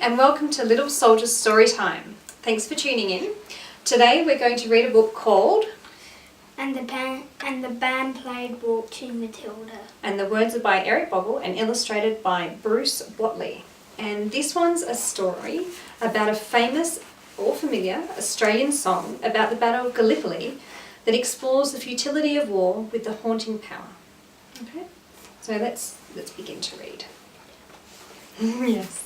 and welcome to Little Soldiers Storytime. Thanks for tuning in. Today we're going to read a book called And the band played Waltzing Matilda. And the words are by Eric Bogle and illustrated by Bruce Whatley. And this one's a story about a famous or familiar Australian song about the Battle of Gallipoli that explores the futility of war with the haunting power. Okay, so let's begin to read. Yes.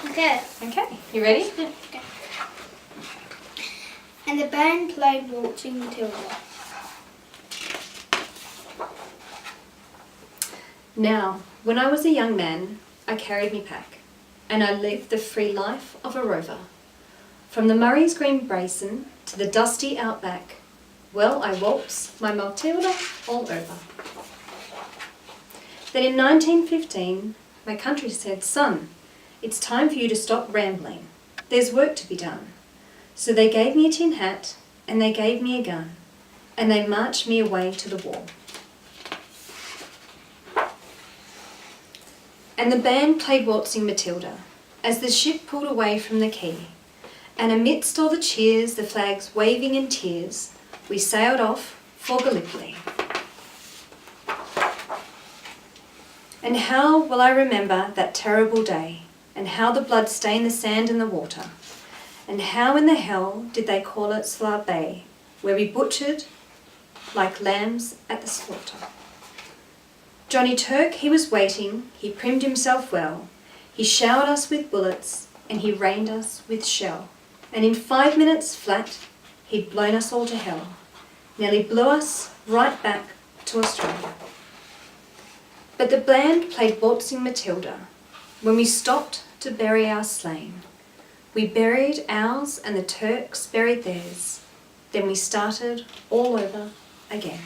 Okay. Okay, you ready? Okay. And the band played Waltzing Matilda. Now, when I was a young man, I carried me pack, and I lived the free life of a rover. From the Murray's green basin to the dusty outback, well, I waltzed my Matilda all over. Then in 1915, my country said, "Son, it's time for you to stop rambling. There's work to be done." So they gave me a tin hat, and they gave me a gun, and they marched me away to the war. And the band played Waltzing Matilda as the ship pulled away from the quay. And amidst all the cheers, the flags waving in tears, we sailed off for Gallipoli. And how will I remember that terrible day, and how the blood stained the sand and the water, and how in the hell did they call it Slav Bay, where we butchered like lambs at the slaughter. Johnny Turk, he was waiting, he primed himself well, he showered us with bullets, and he rained us with shell, and in 5 minutes flat, he'd blown us all to hell, nearly blew us right back to Australia. But the band played Waltzing Matilda. When we stopped to bury our slain, we buried ours and the Turks buried theirs. Then we started all over again.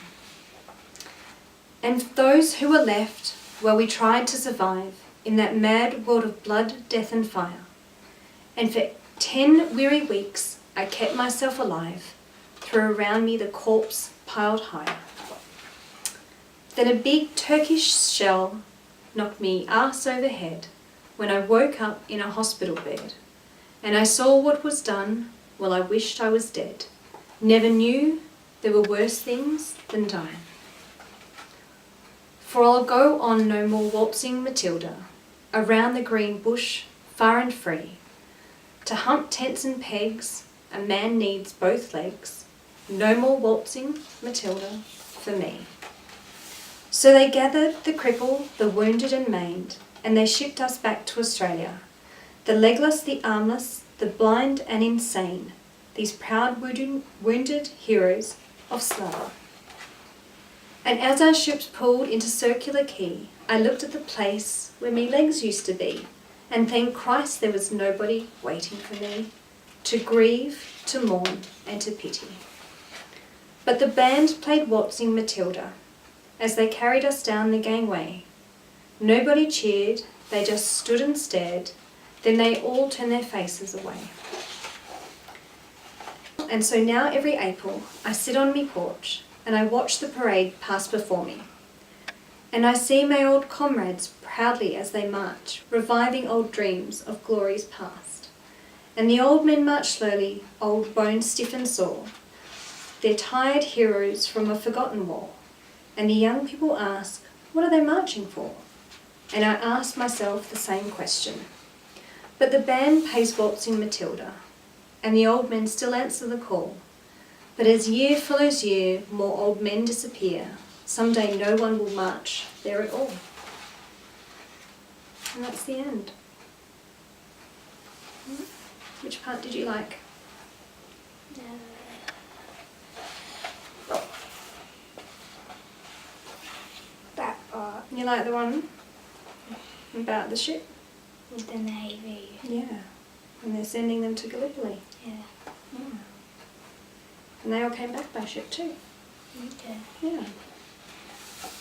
And those who were left, well, we tried to survive in that mad world of blood, death and fire. And for 10 weary weeks I kept myself alive, threw around me the corpse piled higher. Then a big Turkish shell knocked me arse over head when I woke up in a hospital bed. And I saw what was done, well, I wished I was dead. Never knew there were worse things than dying. For I'll go on no more waltzing Matilda, around the green bush, far and free. To hump tents and pegs, a man needs both legs. No more waltzing Matilda for me. So they gathered the cripple, the wounded and maimed, and they shipped us back to Australia. The legless, the armless, the blind and insane, these proud wounded heroes of Slava. And as our ships pulled into Circular Quay, I looked at the place where me legs used to be, and thank Christ there was nobody waiting for me, to grieve, to mourn and to pity. But the band played Waltzing Matilda as they carried us down the gangway. Nobody cheered, they just stood and stared, then they all turned their faces away. And so now every April I sit on me porch and I watch the parade pass before me. And I see my old comrades proudly as they march, reviving old dreams of glories past. And the old men march slowly, old bones stiff and sore. They're tired heroes from a forgotten war. And the young people ask, what are they marching for? And I ask myself the same question. But the band plays Waltzing Matilda, and the old men still answer the call. But as year follows year, more old men disappear. Someday no one will march there at all. And that's the end. Which part did you like? That part. You like the one about the ship? With the Navy. Yeah. And they're sending them to Gallipoli. Yeah. Yeah. And they all came back by ship too. Okay. Yeah.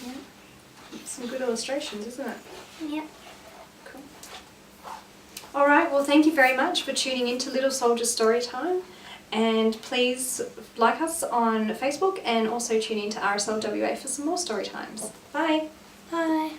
Yeah. Some good illustrations, isn't it? Yep. Cool. All right, well, thank you very much for tuning in to Little Soldier Storytime. And please like us on Facebook and also tune in to RSLWA for some more story times. Bye. Bye.